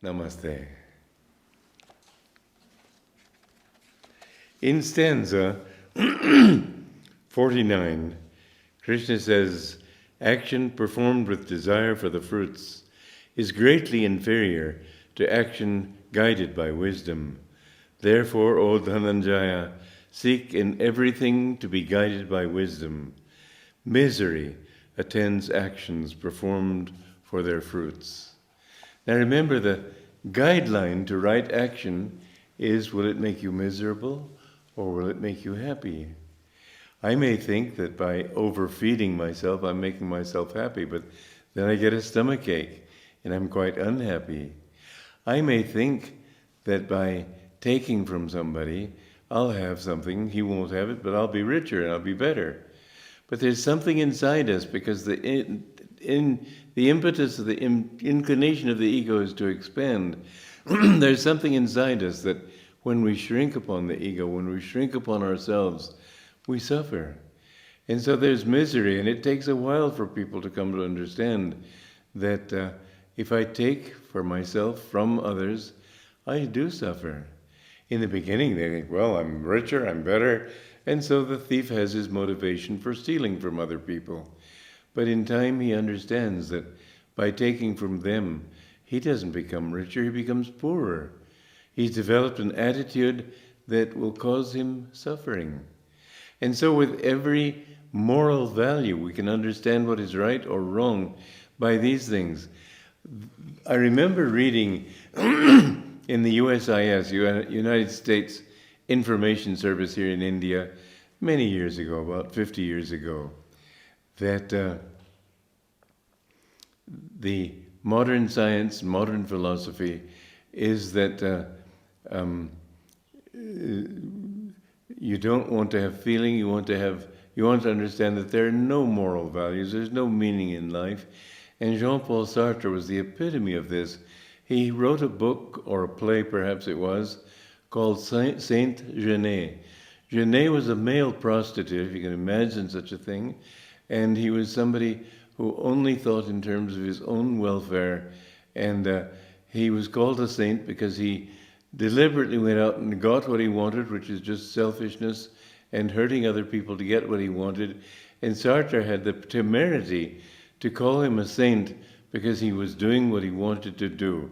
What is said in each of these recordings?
Namaste. In stanza 49, Krishna says, action performed with desire for the fruits is greatly inferior to action guided by wisdom. Therefore, O Dhananjaya, seek in everything to be guided by wisdom. Misery attends actions performed for their fruits. Now remember, the guideline to right action is, will it make you miserable or will it make you happy? I may think that by overfeeding myself, I'm making myself happy, but then I get a stomachache and I'm quite unhappy. I may think that by taking from somebody, I'll have something, he won't have it, but I'll be richer and I'll be better. But there's something inside us, because the impetus of the inclination of the ego is to expand. There's something inside us that when we shrink upon the ego, when we shrink upon ourselves, we suffer. And so there's misery, and it takes a while for people to come to understand that if I take for myself from others, I do suffer. In the beginning, they think, well, I'm richer, I'm better, and so the thief has his motivation for stealing from other people. But in time, he understands that by taking from them, he doesn't become richer, he becomes poorer. He's developed an attitude that will cause him suffering. And so with every moral value, we can understand what is right or wrong by these things. I remember reading in the USIS, United States Information Service here in India, many years ago, about 50 years ago, that the modern science, modern philosophy is that you don't want to have feeling, you want to understand that there are no moral values, there's no meaning in life. And Jean-Paul Sartre was the epitome of this. He wrote a book, or a play perhaps it was, called Saint Genet. Genet was a male prostitute, if you can imagine such a thing, and he was somebody who only thought in terms of his own welfare, and he was called a saint because he deliberately went out and got what he wanted, which is just selfishness and hurting other people to get what he wanted. And Sartre had the temerity to call him a saint because he was doing what he wanted to do.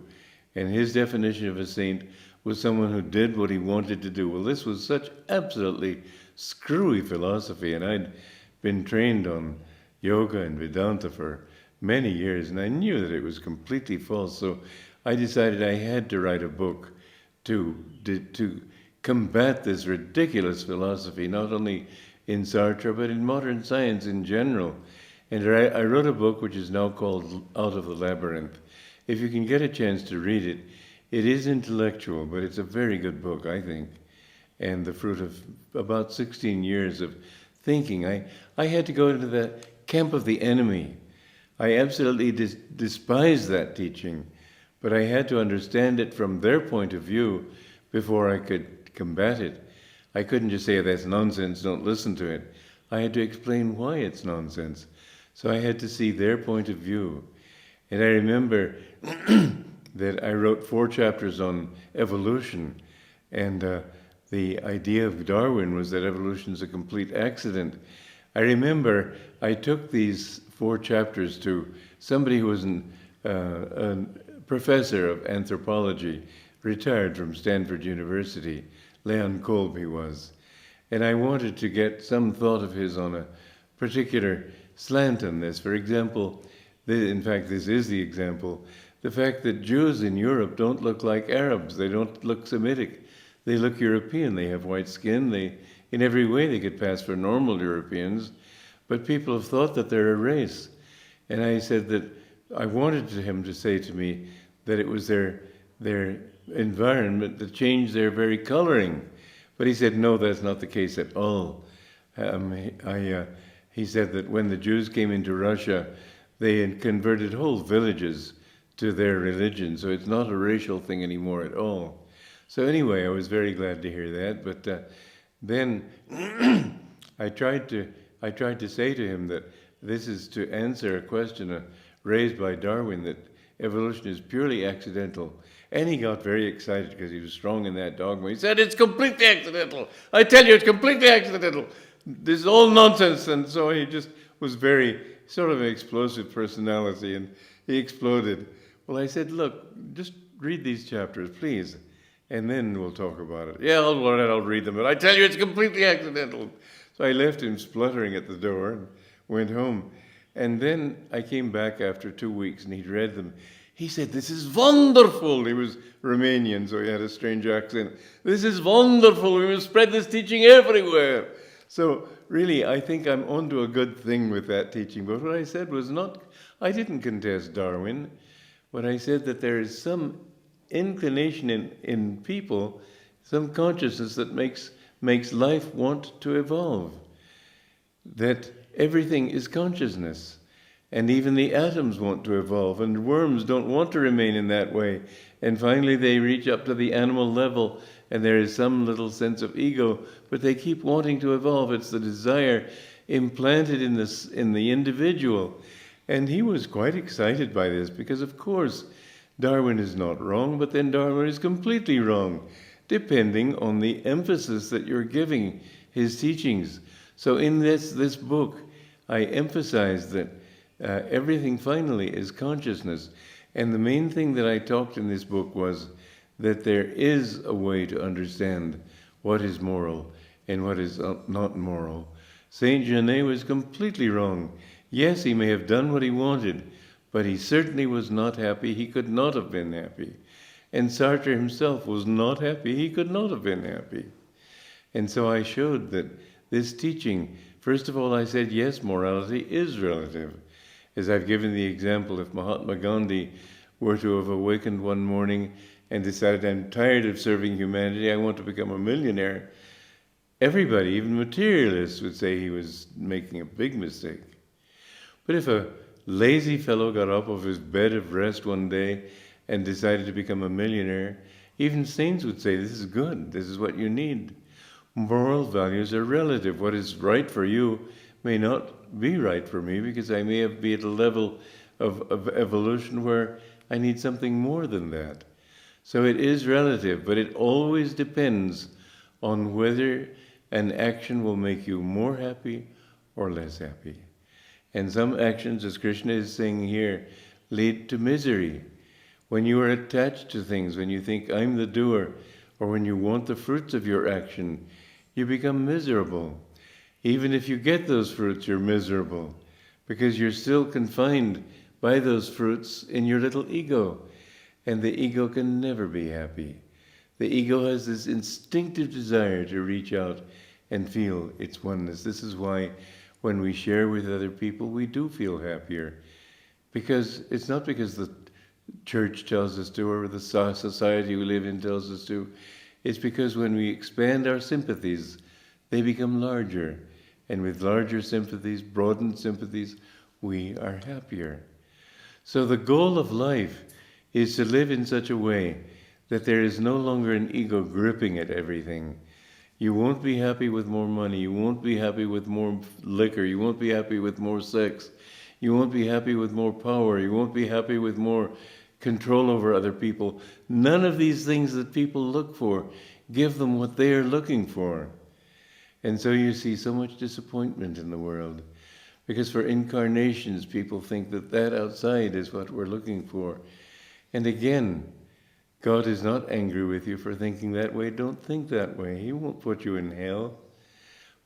And his definition of a saint was someone who did what he wanted to do. Well, this was such absolutely screwy philosophy, and I'd been trained on yoga and Vedanta for many years, and I knew that it was completely false. So I decided I had to write a book to combat this ridiculous philosophy, not only in Sartre, but in modern science in general. And I wrote a book which is now called Out of the Labyrinth. If you can get a chance to read it, it is intellectual, but it's a very good book, I think, and the fruit of about 16 years of thinking. I had to go into the camp of the enemy. I absolutely despised that teaching, but I had to understand it from their point of view before I could combat it. I couldn't just say, that's nonsense, don't listen to it. I had to explain why it's nonsense. So I had to see their point of view. And I remember that I wrote 4 chapters on evolution, and the idea of Darwin was that evolution is a complete accident. I remember I took these 4 chapters to somebody who was a professor of anthropology, retired from Stanford University, Leon Kolb he was, and I wanted to get some thought of his on a particular slant on this. For example, in fact this is the example, the fact that Jews in Europe don't look like Arabs, they don't look Semitic, they look European, they have white skin, in every way they could pass for normal Europeans, but people have thought that they're a race. And I said that I wanted him to say to me that it was their environment that changed their very coloring. But he said, no, that's not the case at all. He said that when the Jews came into Russia, they had converted whole villages to their religion, so it's not a racial thing anymore at all. So anyway, I was very glad to hear that, but then I tried to say to him that this is to answer a question raised by Darwin, that evolution is purely accidental. And he got very excited because he was strong in that dogma. He said, it's completely accidental. I tell you, it's completely accidental. This is all nonsense. And so he just was very sort of an explosive personality, and he exploded. Well, I said, look, just read these chapters, please, and then we'll talk about it. Yeah, all right, I'll read them, but I tell you, it's completely accidental. So I left him spluttering at the door and went home. And then I came back after 2 weeks, and he'd read them. He said, this is wonderful. He was Romanian, so he had a strange accent. This is wonderful. We will spread this teaching everywhere. So really, I think I'm onto a good thing with that teaching. But what I said was not, I didn't contest Darwin. What I said that there is some inclination in people, some consciousness that makes life want to evolve. That everything is consciousness. And even the atoms want to evolve, and worms don't want to remain in that way. And finally they reach up to the animal level, and there is some little sense of ego, but they keep wanting to evolve. It's the desire implanted in the individual. And he was quite excited by this, because of course Darwin is not wrong, but then Darwin is completely wrong, depending on the emphasis that you're giving his teachings. So in this book, I emphasize that everything finally is consciousness. And the main thing that I talked in this book was that there is a way to understand what is moral and what is not moral. Saint Genet was completely wrong. Yes, he may have done what he wanted, but he certainly was not happy. He could not have been happy. And Sartre himself was not happy. He could not have been happy. And so I showed that this teaching, first of all, I said, yes, morality is relative. As I've given the example, if Mahatma Gandhi were to have awakened one morning and decided, I'm tired of serving humanity, I want to become a millionaire, everybody, even materialists, would say he was making a big mistake. But if a lazy fellow got up off his bed of rest one day and decided to become a millionaire, even saints would say, this is good, this is what you need. Moral values are relative. What is right for you may not be right for me, because I may be at a level of evolution where I need something more than that. So it is relative, but it always depends on whether an action will make you more happy or less happy. And some actions, as Krishna is saying here, lead to misery. When you are attached to things, when you think, I'm the doer, or when you want the fruits of your action, you become miserable. Even if you get those fruits, you're miserable, because you're still confined by those fruits in your little ego. And the ego can never be happy. The ego has this instinctive desire to reach out and feel its oneness. This is why when we share with other people, we do feel happier. Because it's not because the church tells us to, or the society we live in tells us to. It's because when we expand our sympathies, they become larger. And with larger sympathies, broadened sympathies, we are happier. So the goal of life is to live in such a way that there is no longer an ego gripping at everything. You won't be happy with more money. You won't be happy with more liquor. You won't be happy with more sex. You won't be happy with more power. You won't be happy with more control over other people. None of these things that people look for give them what they are looking for. And so you see so much disappointment in the world. Because for incarnations, people think that that outside is what we're looking for. And again, God is not angry with you for thinking that way. Don't think that way. He won't put you in hell.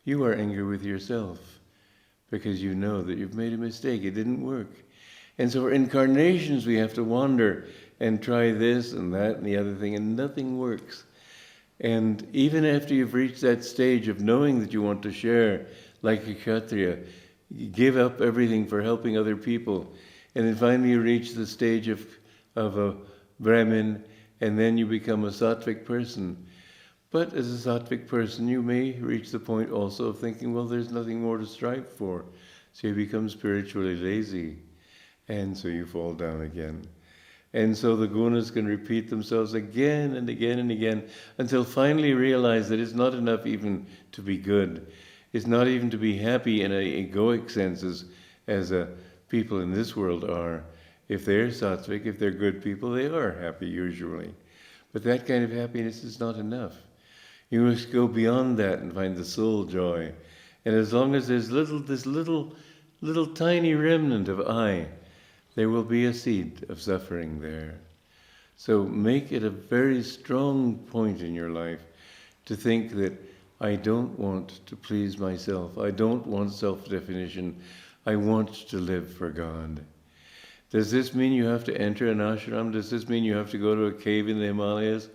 You are angry with yourself because you know that you've made a mistake. It didn't work. And so for incarnations, we have to wander and try this and that and the other thing, and nothing works. And even after you've reached that stage of knowing that you want to share, like a Kshatriya, you give up everything for helping other people, and then finally you reach the stage of a Brahmin, and then you become a sattvic person. But as a sattvic person, you may reach the point also of thinking, well, there's nothing more to strive for. So you become spiritually lazy, and so you fall down again. And so the gunas can repeat themselves again and again and again until finally you realize that it's not enough even to be good. It's not even to be happy in an egoic sense as people in this world are. If they're sattvic, if they're good people, they are happy usually. But that kind of happiness is not enough. You must go beyond that and find the soul joy. And as long as there's this little tiny remnant of I, there will be a seed of suffering there. So make it a very strong point in your life to think that I don't want to please myself. I don't want self-definition. I want to live for God. Does this mean you have to enter an ashram? Does this mean you have to go to a cave in the Himalayas?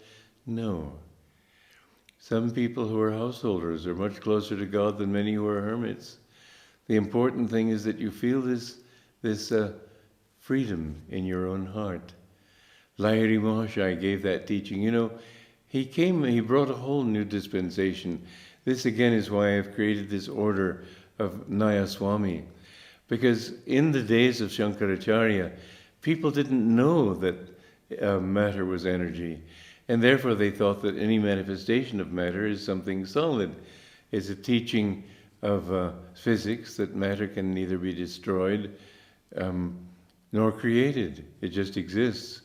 No. Some people who are householders are much closer to God than many who are hermits. The important thing is that you feel this freedom in your own heart. Lahiri Mahashaya gave that teaching. You know, he brought a whole new dispensation. This again is why I've created this order of Naya Swami. Because in the days of Shankaracharya, people didn't know that matter was energy. And therefore they thought that any manifestation of matter is something solid. It's a teaching of physics that matter can neither be destroyed nor created. It just exists.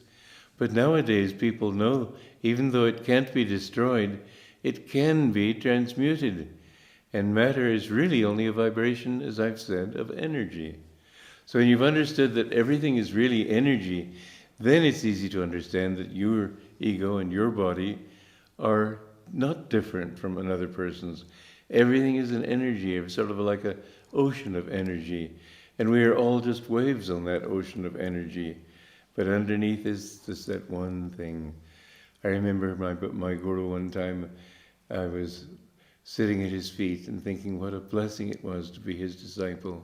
But nowadays people know, even though it can't be destroyed, it can be transmuted. And matter is really only a vibration, as I've said, of energy. So when you've understood that everything is really energy, then it's easy to understand that your ego and your body are not different from another person's. Everything is an energy, sort of like an ocean of energy. And we are all just waves on that ocean of energy. But underneath is just that one thing. I remember my guru one time, I was sitting at his feet and thinking what a blessing it was to be his disciple.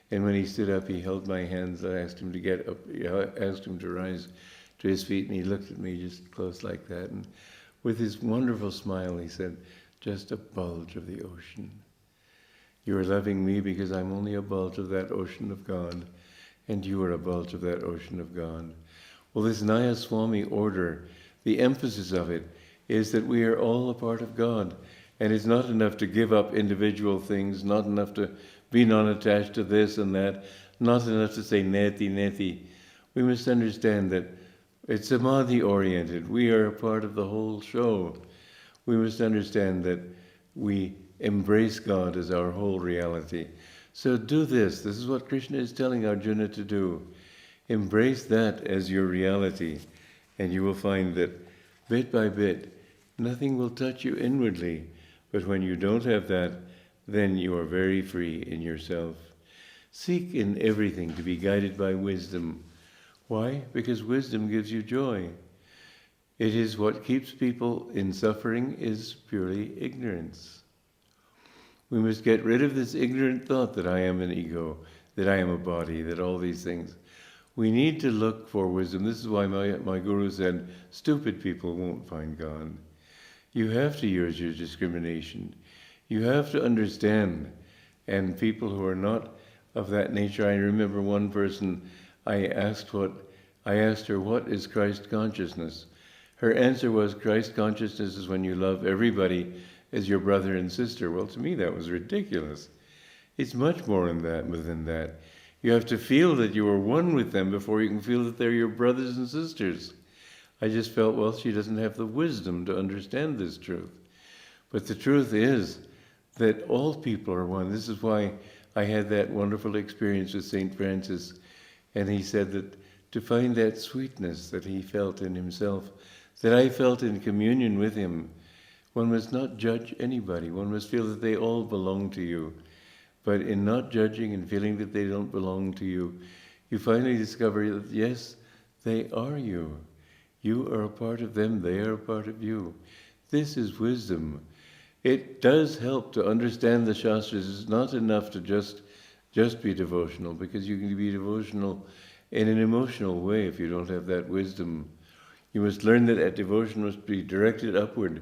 And when he stood up, he held my hands. I asked him to get up, asked him to rise to his feet, and he looked at me just close like that. And with his wonderful smile, he said, "Just a bulge of the ocean. You are loving me because I'm only a bulge of that ocean of God, and you are a bulge of that ocean of God." Well, this Naya Swami order, the emphasis of it is that we are all a part of God. And it's not enough to give up individual things, not enough to be non-attached to this and that, not enough to say neti, neti. We must understand that it's samadhi-oriented. We are a part of the whole show. We must understand that we embrace God as our whole reality. So do this. This is what Krishna is telling Arjuna to do. Embrace that as your reality, and you will find that bit by bit, nothing will touch you inwardly. But when you don't have that, then you are very free in yourself. Seek in everything to be guided by wisdom. Why? Because wisdom gives you joy. It is what keeps people in suffering is purely ignorance. We must get rid of this ignorant thought that I am an ego, that I am a body, that all these things. We need to look for wisdom. This is why my guru said, stupid people won't find God. You have to use your discrimination. You have to understand. And people who are not of that nature, I remember one person, I asked her, what is Christ consciousness? Her answer was, Christ consciousness is when you love everybody as your brother and sister. Well, to me that was ridiculous. It's much more within that. You have to feel that you are one with them before you can feel that they're your brothers and sisters. I just felt, well, she doesn't have the wisdom to understand this truth. But the truth is that all people are one. This is why I had that wonderful experience with St. Francis. And he said that to find that sweetness that he felt in himself, that I felt in communion with him, one must not judge anybody. One must feel that they all belong to you. But in not judging and feeling that they don't belong to you, you finally discover that, yes, they are you. You are a part of them, they are a part of you. This is wisdom. It does help to understand the Shastras. It's not enough to just be devotional, because you can be devotional in an emotional way if you don't have that wisdom. You must learn that devotion must be directed upward.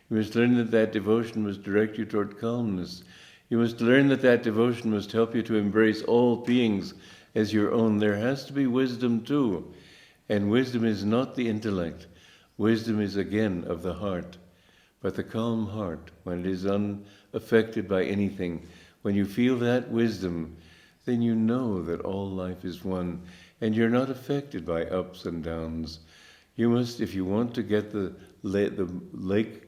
You must learn that devotion must direct you toward calmness. You must learn that devotion must help you to embrace all beings as your own. There has to be wisdom too. And wisdom is not the intellect. Wisdom is again of the heart. But the calm heart, when it is unaffected by anything, when you feel that wisdom, then you know that all life is one. and you're not affected by ups and downs. You must, if you want to get the lake,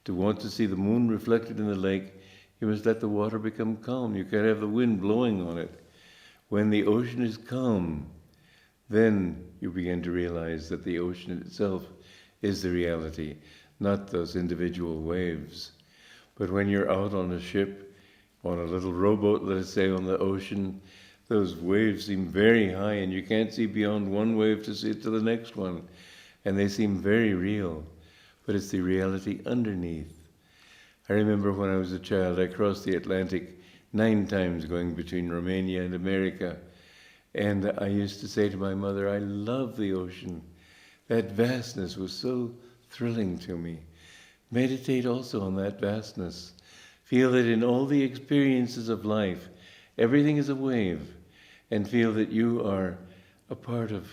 to want to see the moon reflected in the lake, you must let the water become calm. You can't have the wind blowing on it. When the ocean is calm, then you begin to realize that the ocean itself is the reality, not those individual waves. But when you're out on a ship, on a little rowboat, let us say, on the ocean, those waves seem very high and you can't see beyond one wave to see to the next one. And they seem very real, but it's the reality underneath. I remember when I was a child, I crossed the Atlantic 9 times going between Romania and America. And I used to say to my mother, I love the ocean. That vastness was so thrilling to me. Meditate also on that vastness. Feel that in all the experiences of life, everything is a wave, and feel that you are a part of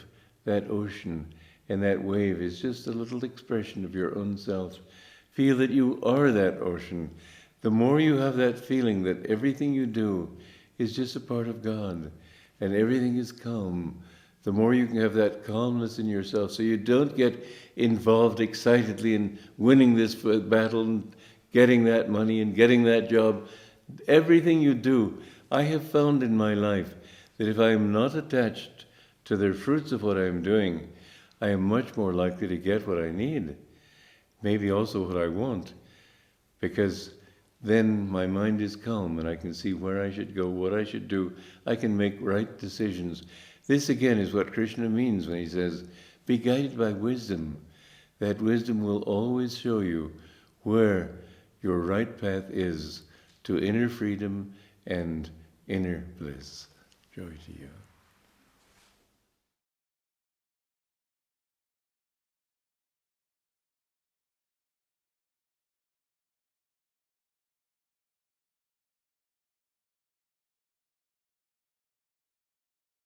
that ocean, and that wave is just a little expression of your own self. Feel that you are that ocean. The more you have that feeling that everything you do is just a part of God, and everything is calm, the more you can have that calmness in yourself, so you don't get involved excitedly in winning this battle and getting that money and getting that job. Everything you do, I have found in my life that if I am not attached to the fruits of what I am doing, I am much more likely to get what I need, maybe also what I want, because then my mind is calm and I can see where I should go, what I should do. I can make right decisions. This again is what Krishna means when he says, be guided by wisdom. That wisdom will always show you where your right path is to inner freedom and inner bliss. Joy to you.